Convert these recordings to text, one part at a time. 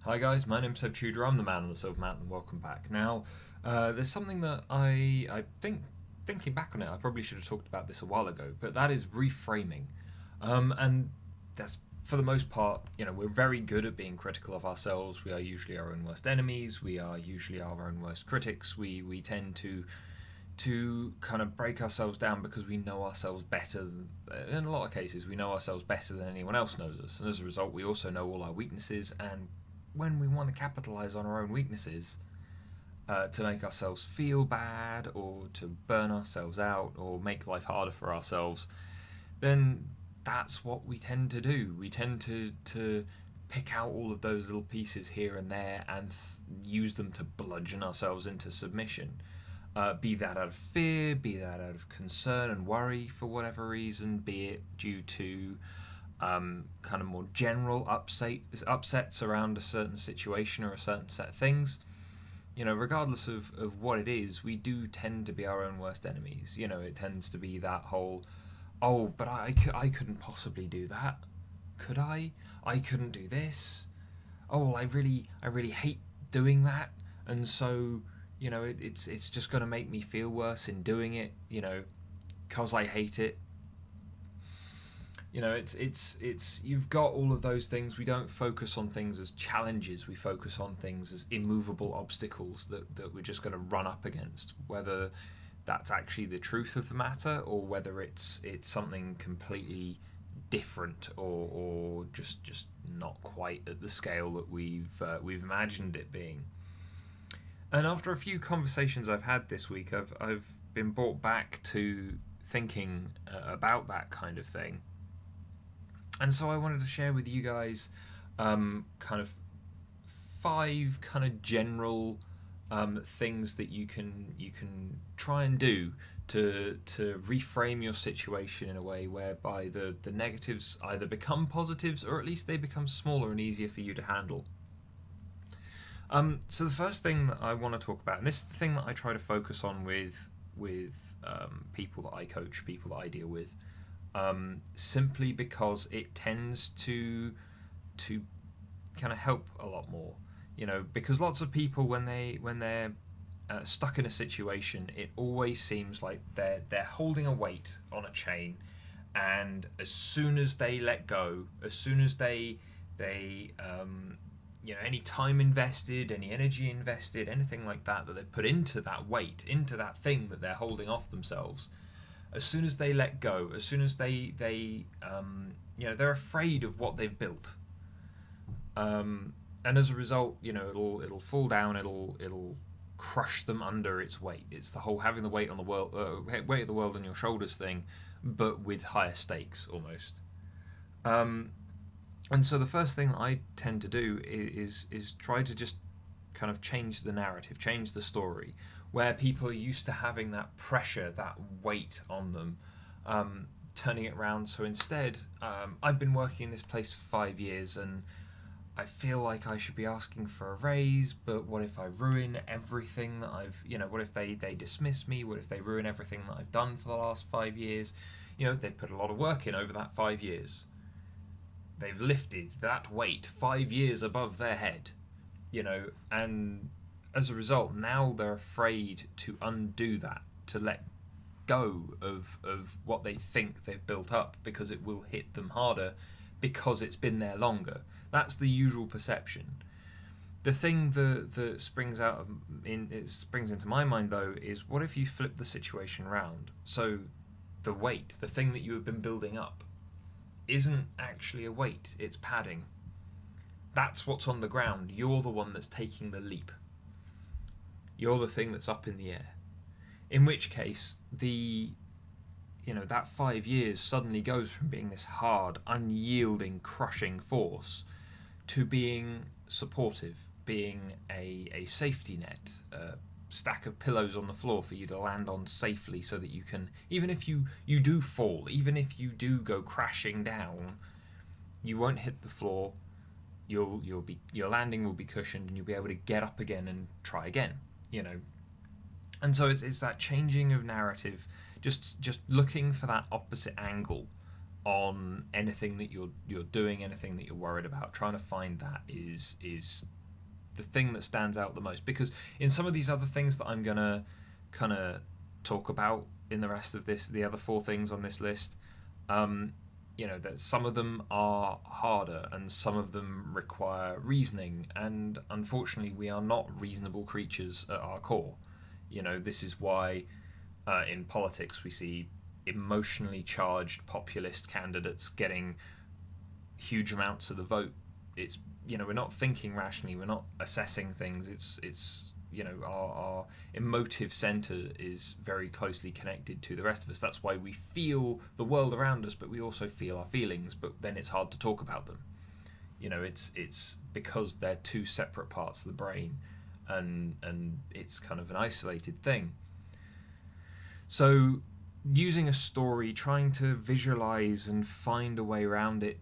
Hi guys, my name's Seb Tudor. I'm the man on the Silver Mountain. Welcome back. Now, there's something that I think thinking back on it, I probably should have talked about this a while ago, but that is reframing. And that's for the most part, we're very good at being critical of ourselves. We are usually our own worst enemies. We are usually our own worst critics. We tend to kind of break ourselves down because we know ourselves better in a lot of cases we know ourselves better than anyone else knows us, and as a result we also know all our weaknesses. And when we want to capitalize on our own weaknesses, to make ourselves feel bad or to burn ourselves out or make life harder for ourselves, then that's what we tend to do. We tend to pick out all of those little pieces here and there and use them to bludgeon ourselves into submission. Be that out of fear, be that out of concern and worry for whatever reason, be it due to kind of more general upsets around a certain situation or a certain set of things. Regardless of what it is, we do tend to be our own worst enemies. It tends to be that whole, oh, but I couldn't possibly do that. Could I? I couldn't do this. Oh, well, I really hate doing that, and so it's just going to make me feel worse in doing it. Because I hate it. It's you've got all of those things. We don't focus on things as challenges. We focus on things as immovable obstacles that we're just going to run up against, whether that's actually the truth of the matter or whether it's something completely different or just not quite at the scale that we've imagined it being. And after a few conversations I've had this week, I've been brought back to thinking about that kind of thing. And so I wanted to share with you guys kind of five kind of general things that you can try and do to reframe your situation in a way whereby the negatives either become positives or at least they become smaller and easier for you to handle. So the first thing that I want to talk about, and this is the thing that I try to focus on with people that I coach, people that I deal with, simply because it tends to kind of help a lot more. Because lots of people when they're stuck in a situation, it always seems like they're holding a weight on a chain, and as soon as they let go, as soon as they any time invested, any energy invested, anything like that they've put into that weight, into that thing that they're holding off themselves, as soon as they let go, as soon as they're afraid of what they've built, and as a result, it'll fall down, it'll crush them under its weight. It's the whole having the weight on the world, weight of the world on your shoulders thing, but with higher stakes almost. And so the first thing that I tend to do is try to just kind of change the narrative, change the story, where people are used to having that pressure, that weight on them, turning it around. So instead, I've been working in this place for 5 years, and I feel like I should be asking for a raise, but what if I ruin everything that what if they dismiss me? What if they ruin everything that I've done for the last 5 years? They've put a lot of work in over that 5 years. They've lifted that weight 5 years above their head, and as a result, now they're afraid to undo that, to let go of what they think they've built up, because it will hit them harder because it's been there longer. That's the usual perception. The thing that springs into my mind though is, what if you flip the situation around? So the weight, the thing that you have been building up, isn't actually a weight, it's padding. That's what's on the ground. You're the one that's taking the leap. You're the thing that's up in the air. In which case, that 5 years suddenly goes from being this hard, unyielding, crushing force to being supportive, being a safety net, a stack of pillows on the floor for you to land on safely, so that you can, even if you do fall, even if you do go crashing down, you won't hit the floor. Your landing will be cushioned, and you'll be able to get up again and try again. And so it's that changing of narrative, just looking for that opposite angle on anything that you're doing, anything that you're worried about. Trying to find that is the thing that stands out the most, because in some of these other things that I'm gonna kind of talk about in the rest of this, the other four things on this list, that some of them are harder and some of them require reasoning, and unfortunately we are not reasonable creatures at our core. This is why in politics we see emotionally charged populist candidates getting huge amounts of the vote. It's we're not thinking rationally, we're not assessing things. It's our emotive center is very closely connected to the rest of us. That's why we feel the world around us, but we also feel our feelings, but then it's hard to talk about them. It's because they're two separate parts of the brain, and it's kind of an isolated thing. So using a story, trying to visualize and find a way around it,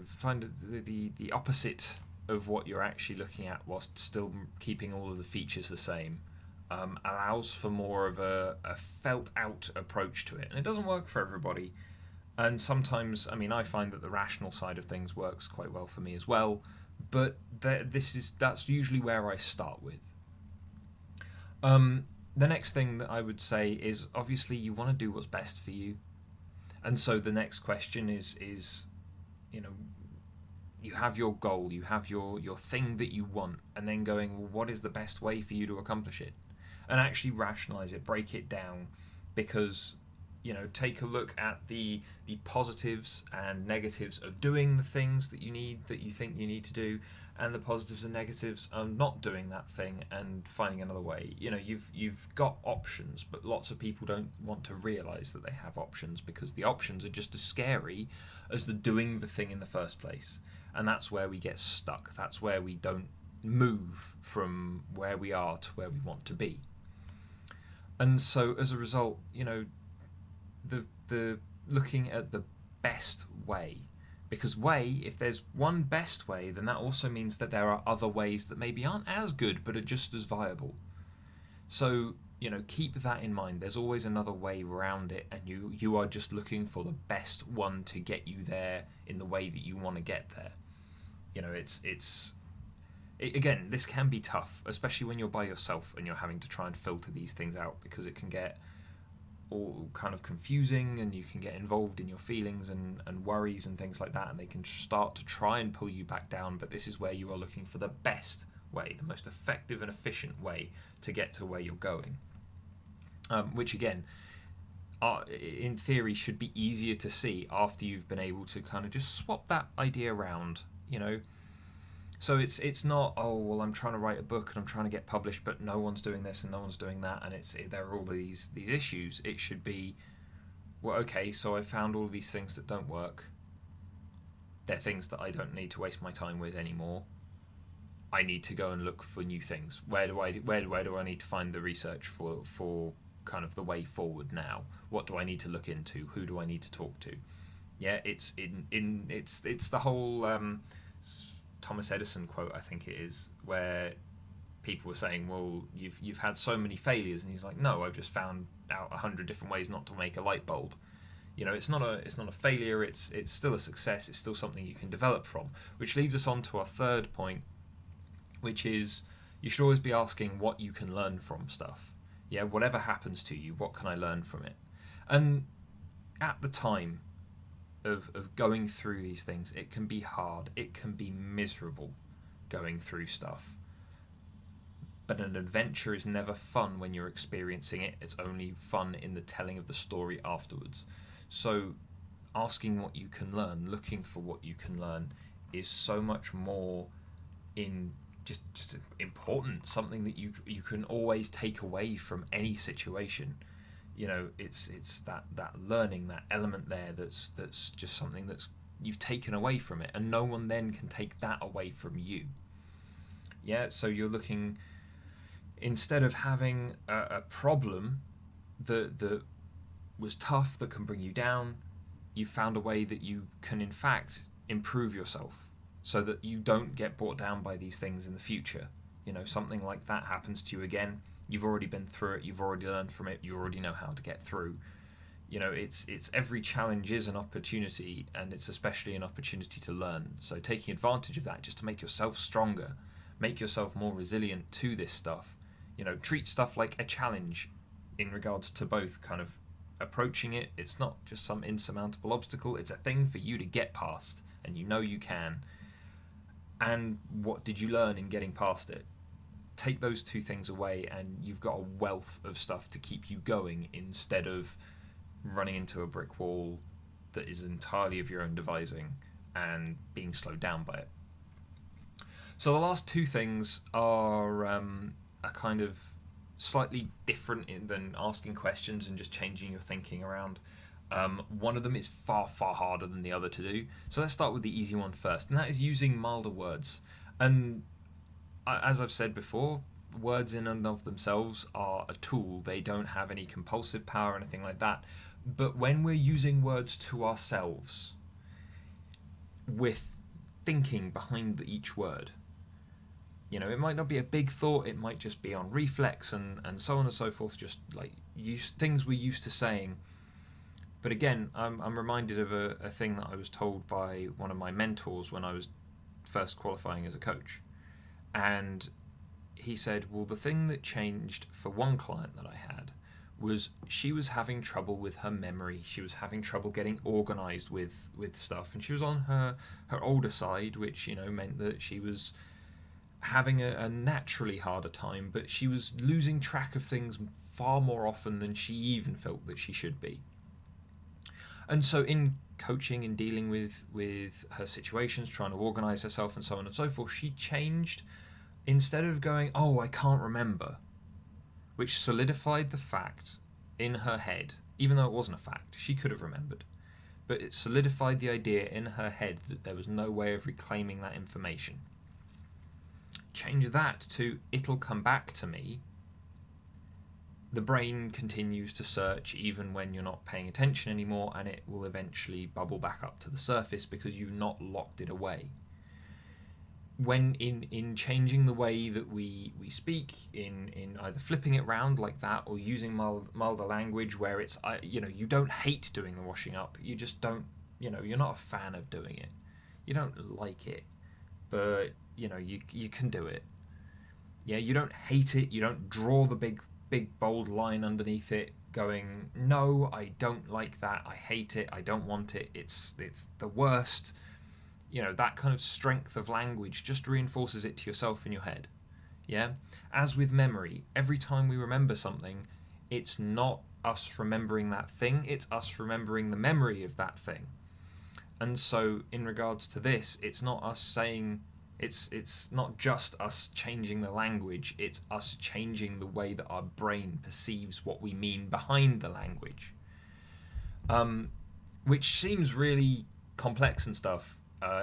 find the opposite of what you're actually looking at whilst still keeping all of the features the same, allows for more of a felt out approach to it. And it doesn't work for everybody. And sometimes, I find that the rational side of things works quite well for me as well. But that's usually where I start with. The next thing that I would say is, obviously you want to do what's best for you. And so the next question is you have your goal, you have your thing that you want, and then going, well, what is the best way for you to accomplish it? And actually rationalize it, break it down, because take a look at the positives and negatives of doing the things that you think you need to do, and the positives and negatives of not doing that thing and finding another way. You've got options, but lots of people don't want to realize that they have options, because the options are just as scary as the doing the thing in the first place. And that's where we get stuck. That's where we don't move from where we are to where we want to be. And so as a result, the looking at the best way, because if there's one best way, then that also means that there are other ways that maybe aren't as good but are just as viable. So keep that in mind. There's always another way around it, and you are just looking for the best one to get you there in the way that you want to get there. Again, this can be tough, especially when you're by yourself and you're having to try and filter these things out, because it can get all kind of confusing, and you can get involved in your feelings and worries and things like that, and they can start to try and pull you back down. But this is where you are looking for the best way, the most effective and efficient way to get to where you're going, which again, in theory, should be easier to see after you've been able to kind of just swap that idea around. So it's not, oh well, I'm trying to write a book and I'm trying to get published, but no one's doing this and no one's doing that, and there are all these issues. It should be, well, okay, so I found all these things that don't work. They're things that I don't need to waste my time with anymore. I need to go and look for new things. Where do I need to find the research for kind of the way forward now? What do I need to look into? Who do I need to talk to? Yeah, it's the whole Thomas Edison quote, I think it is, where people were saying, well, you've had so many failures, and he's like, no, I've just found out 100 different ways not to make a light bulb. It's not a failure. It's still a success. It's still something you can develop from. Which leads us on to our third point, which is you should always be asking what you can learn from stuff. Yeah, whatever happens to you, what can I learn from it? And at the time of going through these things, it can be hard. It can be miserable going through stuff. But an adventure is never fun when you're experiencing it. It's only fun in the telling of the story afterwards. So asking what you can learn, looking for what you can learn, is so much more just important, something that you can always take away from any situation. It's that learning, that element there that's just something that's you've taken away from it, and no one then can take that away from you. Yeah, so you're looking, instead of having a problem that was tough, that can bring you down, you found a way that you can in fact improve yourself, so that you don't get brought down by these things in the future. Something like that happens to you again, you've already been through it, you've already learned from it, you already know how to get through. it's every challenge is an opportunity, and it's especially an opportunity to learn. So taking advantage of that just to make yourself stronger, make yourself more resilient to this stuff. Treat stuff like a challenge in regards to both kind of approaching it. It's not just some insurmountable obstacle, it's a thing for you to get past, and you can. And what did you learn in getting past it? Take those two things away, and you've got a wealth of stuff to keep you going instead of running into a brick wall that is entirely of your own devising and being slowed down by it. So the last two things are kind of slightly different than asking questions and just changing your thinking around. One of them is far, far harder than the other to do. So let's start with the easy one first, and that is using milder words. And as I've said before, words in and of themselves are a tool. They don't have any compulsive power or anything like that. But when we're using words to ourselves, with thinking behind each word, it might not be a big thought, it might just be on reflex and so on and so forth, just like things we're used to saying. But again, I'm reminded of a thing that I was told by one of my mentors when I was first qualifying as a coach. And he said, well, the thing that changed for one client that I had was she was having trouble with her memory. She was having trouble getting organised with stuff. And she was on her older side, which, meant that she was having a naturally harder time, but she was losing track of things far more often than she even felt that she should be. And so in coaching and dealing with her situations, trying to organise herself and so on and so forth, she changed. Instead of going, oh, I can't remember, which solidified the fact in her head, even though it wasn't a fact, she could have remembered, but it solidified the idea in her head that there was no way of reclaiming that information. Change that to, it'll come back to me. The brain continues to search even when you're not paying attention anymore, and it will eventually bubble back up to the surface because you've not locked it away. When in changing the way that we speak, in either flipping it round like that or using milder language where it's, you don't hate doing the washing up, you just don't, you're not a fan of doing it. You don't like it, but, you can do it. Yeah, you don't hate it, you don't draw the big bold line underneath it going, no, I don't like that, I hate it, I don't want it, it's the worst. That kind of strength of language just reinforces it to yourself in your head. Yeah? As with memory, every time we remember something, it's not us remembering that thing, it's us remembering the memory of that thing. And so in regards to this, it's not us saying, it's not just us changing the language, it's us changing the way that our brain perceives what we mean behind the language. Which seems really complex and stuff,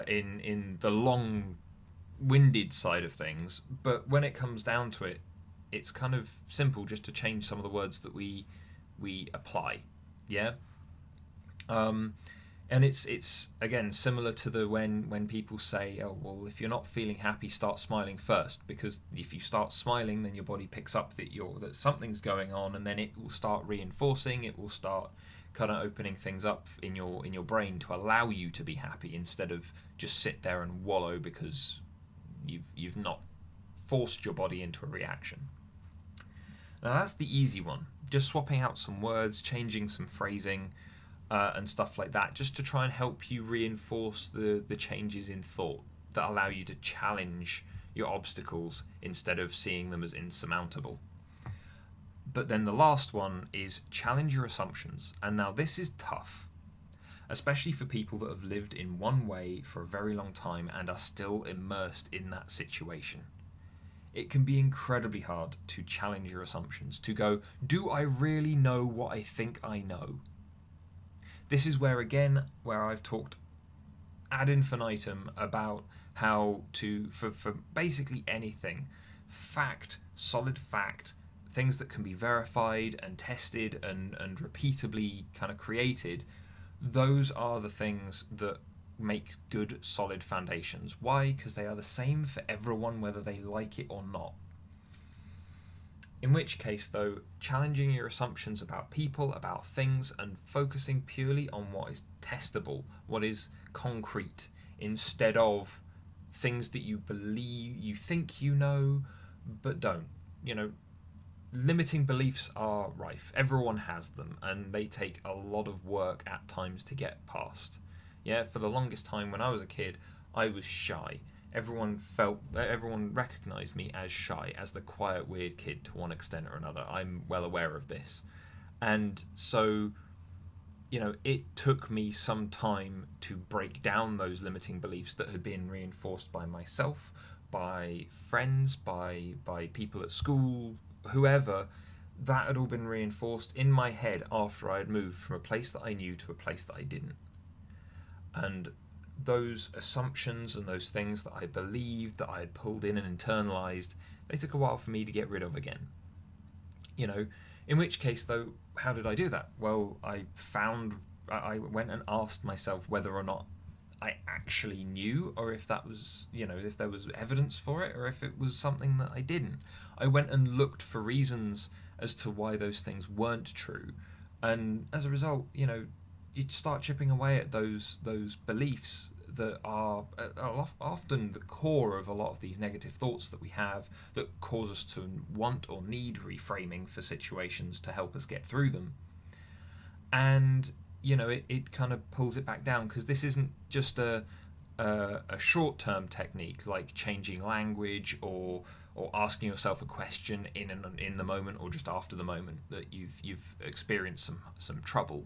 in the long-winded side of things, but when it comes down to it, it's kind of simple just to change some of the words that we apply. Yeah. And it's again similar to the when people say, oh well, if you're not feeling happy, start smiling first, because if you start smiling, then your body picks up that something's going on, and then it will start reinforcing. It will start kind of opening things up in your brain to allow you to be happy instead of just sit there and wallow because you've not forced your body into a reaction. Now that's the easy one, just swapping out some words, changing some phrasing, and stuff like that, just to try and help you reinforce the changes in thought that allow you to challenge your obstacles instead of seeing them as insurmountable. But then the last one is challenge your assumptions. And now this is tough, especially for people that have lived in one way for a very long time and are still immersed in that situation. It can be incredibly hard to challenge your assumptions, to go, do I really know what I think I know? This is where I've talked ad infinitum about how to, for basically anything, fact, solid fact, things that can be verified and tested and repeatably kind of created, those are the things that make good, solid foundations. Why? Because they are the same for everyone, whether they like it or not. In which case, though, challenging your assumptions about people, about things, and focusing purely on what is testable, what is concrete, instead of things that you believe, you think you know, but don't. You know, limiting beliefs are rife. Everyone has them, and they take a lot of work at times to get past. Yeah, for the longest time when I was a kid, I was shy. Everyone recognized me as shy, as the quiet, weird kid to one extent or another. I'm well aware of this. And so, you know, it took me some time to break down those limiting beliefs that had been reinforced by myself, by friends, by people at school, whoever. That had all been reinforced in my head after I had moved from a place that I knew to a place that I didn't. And those assumptions and those things that I believed, that I had pulled in and internalized, they took a while for me to get rid of again. You know, in which case, though, how did I do that? Well, I went and asked myself whether or not I actually knew, or if that was, you know, if there was evidence for it, or if it was something that I didn't. I went and looked for reasons as to why those things weren't true. And as a result, you know, you start chipping away at those beliefs that are often the core of a lot of these negative thoughts that we have, that cause us to want or need reframing for situations to help us get through them. And you know, it kind of pulls it back down, because this isn't just a short-term technique like changing language, or asking yourself a question in the moment, or just after the moment that you've experienced some trouble.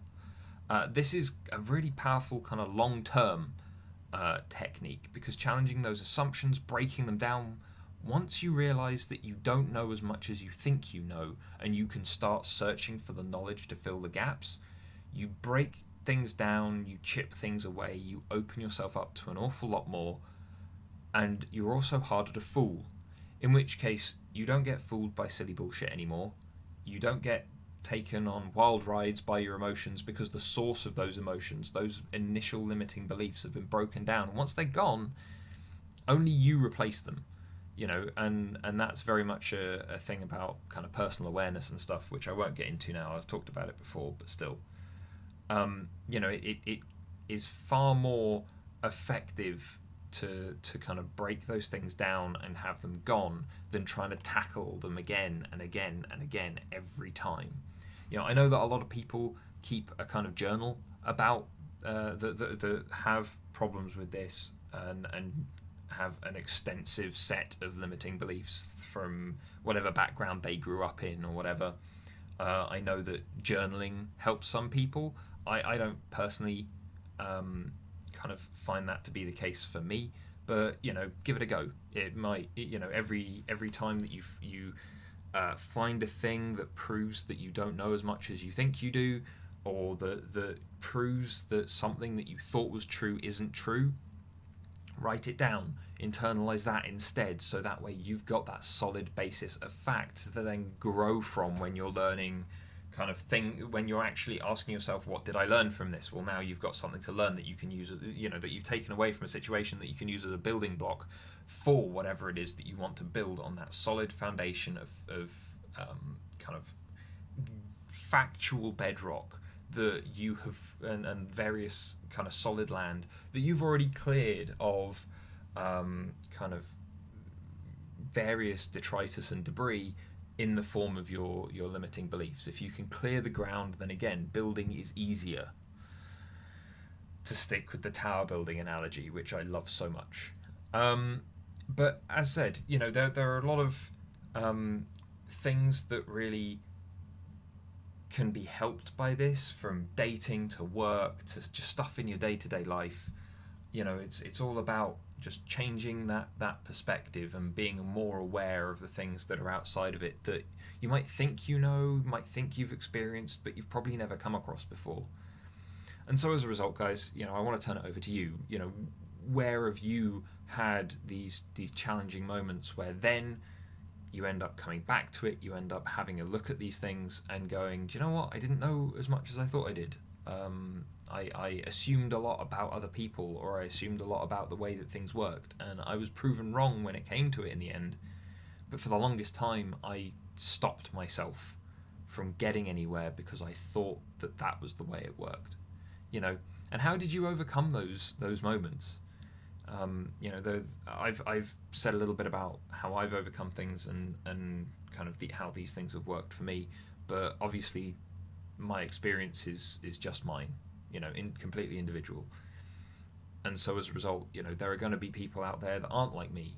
This is a really powerful kind of long-term technique, because challenging those assumptions, breaking them down, once you realize that you don't know as much as you think you know, and you can start searching for the knowledge to fill the gaps, you break things down, you chip things away, you open yourself up to an awful lot more, and you're also harder to fool. In which case, you don't get fooled by silly bullshit anymore. You don't get taken on wild rides by your emotions, because the source of those emotions, those initial limiting beliefs, have been broken down. And once they're gone, only you replace them. You know, and that's very much a thing about kind of personal awareness and stuff, which I won't get into now. I've talked about it before, but still. You know, it is far more effective to kind of break those things down and have them gone, than trying to tackle them again and again and again every time. You know, I know that a lot of people keep a kind of journal about that have problems with this, and have an extensive set of limiting beliefs from whatever background they grew up in or whatever. I know that journaling helps some people. I don't personally kind of find that to be the case for me, but you know, give it a go. It might, you know, every time that you find a thing that proves that you don't know as much as you think you do, or that proves that something that you thought was true isn't true, write it down, internalize that instead, so that way you've got that solid basis of fact to then grow from when you're learning kind of thing, when you're actually asking yourself, what did I learn from this? Well, now you've got something to learn that you can use, you know, that you've taken away from a situation, that you can use as a building block for whatever it is that you want to build on, that solid foundation of kind of factual bedrock that you have, and various kind of solid land that you've already cleared of kind of various detritus and debris in the form of your limiting beliefs. If you can clear the ground, then again, building is easier. To stick with the tower building analogy, which I love so much. But as said, you know, there are a lot of things that really can be helped by this, from dating to work to just stuff in your day-to-day life. You know, it's all about just changing that perspective and being more aware of the things that are outside of it, that you might think you know, might think you've experienced, but you've probably never come across before. And so as a result, guys, you know, I want to turn it over to you. You know, where have you had these challenging moments where then you end up coming back to it, you end up having a look at these things and going, do you know what, I didn't know as much as I thought I did. I assumed a lot about other people, or I assumed a lot about the way that things worked, and I was proven wrong when it came to it in the end. But for the longest time, I stopped myself from getting anywhere because I thought that that was the way it worked. You know, and how did you overcome those moments? You know, I've said a little bit about how I've overcome things and kind of how these things have worked for me, but obviously my experience is just mine. You know, completely individual. And so as a result, you know, there are going to be people out there that aren't like me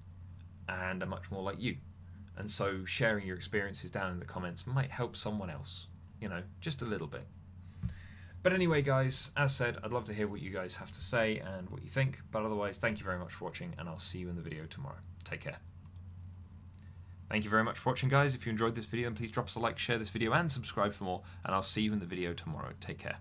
and are much more like you. And so sharing your experiences down in the comments might help someone else, you know, just a little bit. But anyway, guys, as said, I'd love to hear what you guys have to say and what you think. But otherwise, thank you very much for watching, and I'll see you in the video tomorrow. Take care. Thank you very much for watching, guys. If you enjoyed this video, then please drop us a like, share this video, and subscribe for more. And I'll see you in the video tomorrow. Take care.